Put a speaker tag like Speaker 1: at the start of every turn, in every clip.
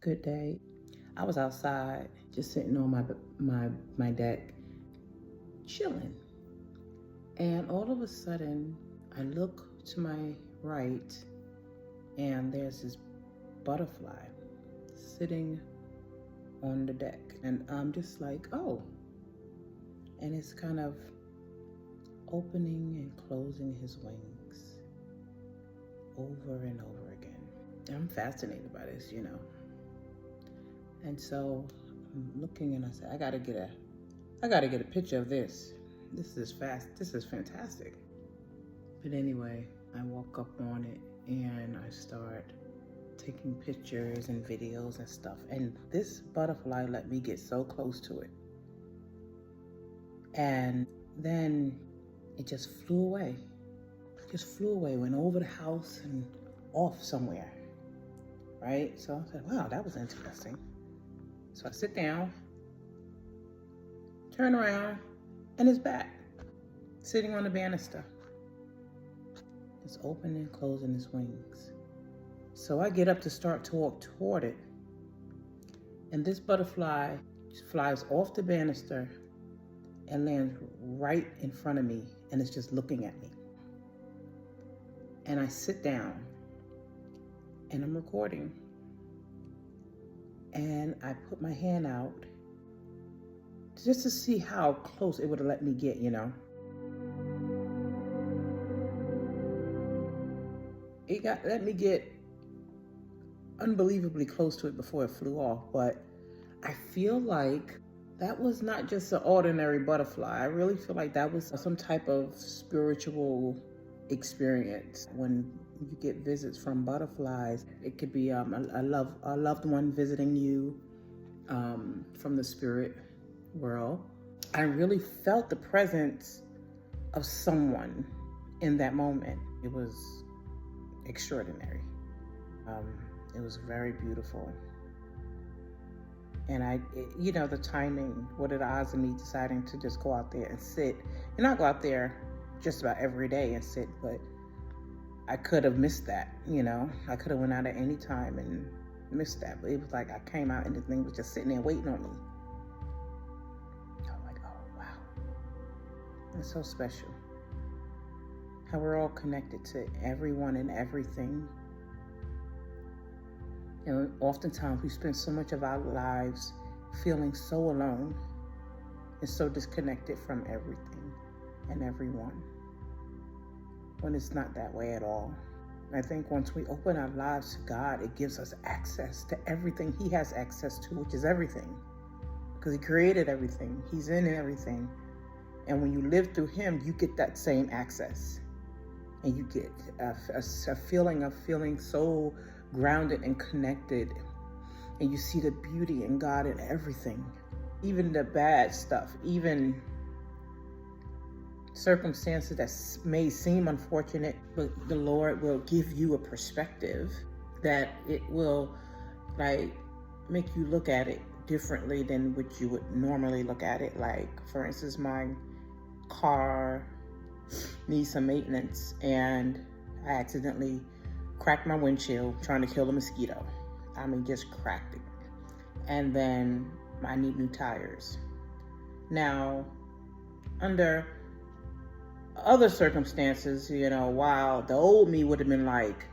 Speaker 1: Good day. I was outside just sitting on my deck chilling. And all of a sudden I look to my right and there's this butterfly sitting on the deck. And I'm just like, oh. And it's kind of opening and closing his wings over and over again. I'm fascinated by this. And so I'm looking and I said, I gotta get a picture of this. This is fantastic. But anyway, I walk up on it and I start taking pictures and videos and stuff. And this butterfly let me get so close to it. And then it just flew away. Went over the house and off somewhere. Right? So I said, wow, that was interesting. So I sit down, turn around, and it's back, sitting on the banister. It's opening and closing its wings. So I get up to start to walk toward it. And this butterfly flies off the banister and lands right in front of me, and it's just looking at me. And I sit down and I'm recording. And I put my hand out just to see how close it would have let me get. It let me get unbelievably close to it before it flew off, but I feel like that was not just an ordinary butterfly. I really feel like that was some type of spiritual experience. When you get visits from butterflies, it could be a loved one visiting you from the spirit world. I really felt the presence of someone in that moment. It was extraordinary. It was very beautiful. And the timing, what are the odds of me deciding to just go out there and sit? And not go out there just about every day and sit, but I could have missed that, I could have went out at any time and missed that. But it was like I came out and the thing was just sitting there waiting on me. I'm like, oh, wow. It's so special. How we're all connected to everyone and everything. And oftentimes we spend so much of our lives feeling so alone and so disconnected from everything and everyone, when it's not that way at all. I think once we open our lives to God, it gives us access to everything He has access to, which is everything. Because He created everything. He's in everything. And when you live through Him, you get that same access. And you get a feeling of feeling so grounded and connected. And you see the beauty in God in everything. Even the bad stuff, even circumstances that may seem unfortunate, but the Lord will give you a perspective that it will make you look at it differently than what you would normally look at it. Like, for instance, my car needs some maintenance and I accidentally cracked my windshield trying to kill a mosquito. I mean, just cracked it. And then I need new tires. Now, under other circumstances, while the old me would have been like,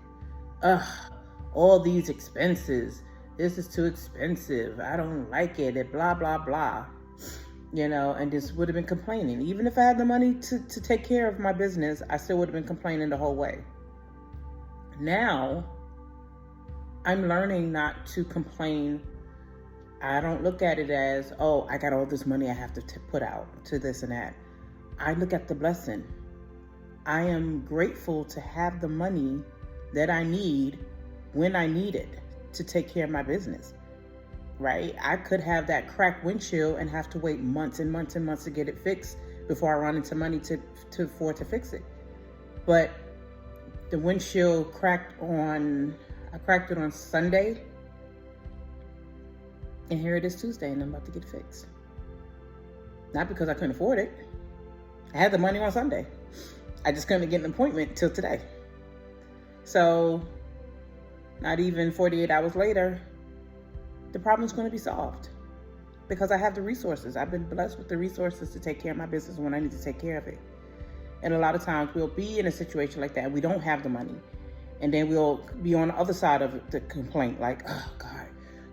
Speaker 1: all these expenses, this is too expensive, I don't like it, blah, blah, blah, and just would have been complaining. Even if I had the money to take care of my business, I still would have been complaining the whole way. Now, I'm learning not to complain. I don't look at it as, oh, I got all this money I have to put out to this and that. I look at the blessing. I am grateful to have the money that I need when I need it to take care of my business, right? I could have that cracked windshield and have to wait months and months and months to get it fixed before I run into money to fix it. But the windshield I cracked it on Sunday, and here it is Tuesday, and I'm about to get it fixed. Not because I couldn't afford it. I had the money on Sunday. I just couldn't get an appointment till today. So not even 48 hours later, the problem is going to be solved because I have the resources. I've been blessed with the resources to take care of my business when I need to take care of it. And a lot of times we'll be in a situation like that and we don't have the money. And then we'll be on the other side of the complaint, like, oh,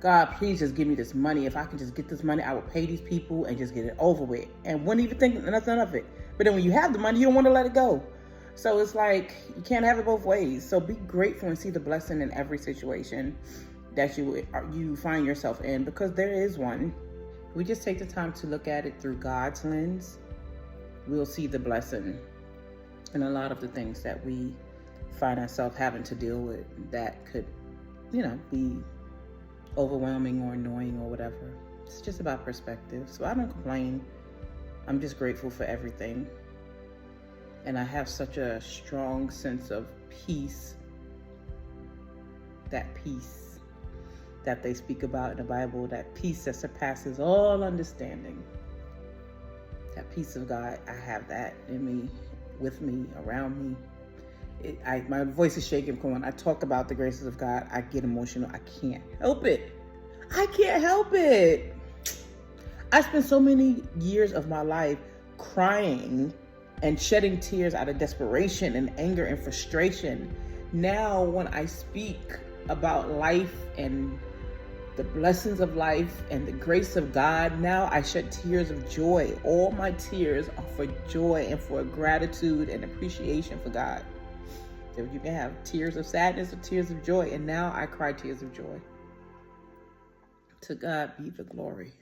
Speaker 1: God, please just give me this money. If I can just get this money, I will pay these people and just get it over with. And wouldn't even think nothing of it. But then when you have the money, you don't want to let it go. So it's like, you can't have it both ways. So be grateful and see the blessing in every situation that you find yourself in, because there is one. We just take the time to look at it through God's lens. We'll see the blessing in a lot of the things that we find ourselves having to deal with that could, be overwhelming or annoying or whatever. It's just about perspective. So I don't complain. I'm just grateful for everything. And I have such a strong sense of peace, that peace that they speak about in the Bible, that peace that surpasses all understanding. That peace of God, I have that in me, with me, around me. My voice is shaking because when I talk about the graces of God, I get emotional. I can't help it. I can't help it. I spent so many years of my life crying and shedding tears out of desperation and anger and frustration. Now, when I speak about life and the blessings of life and the grace of God, now I shed tears of joy. All my tears are for joy and for gratitude and appreciation for God. That you can have tears of sadness or tears of joy, and now I cry tears of joy. To God be the glory.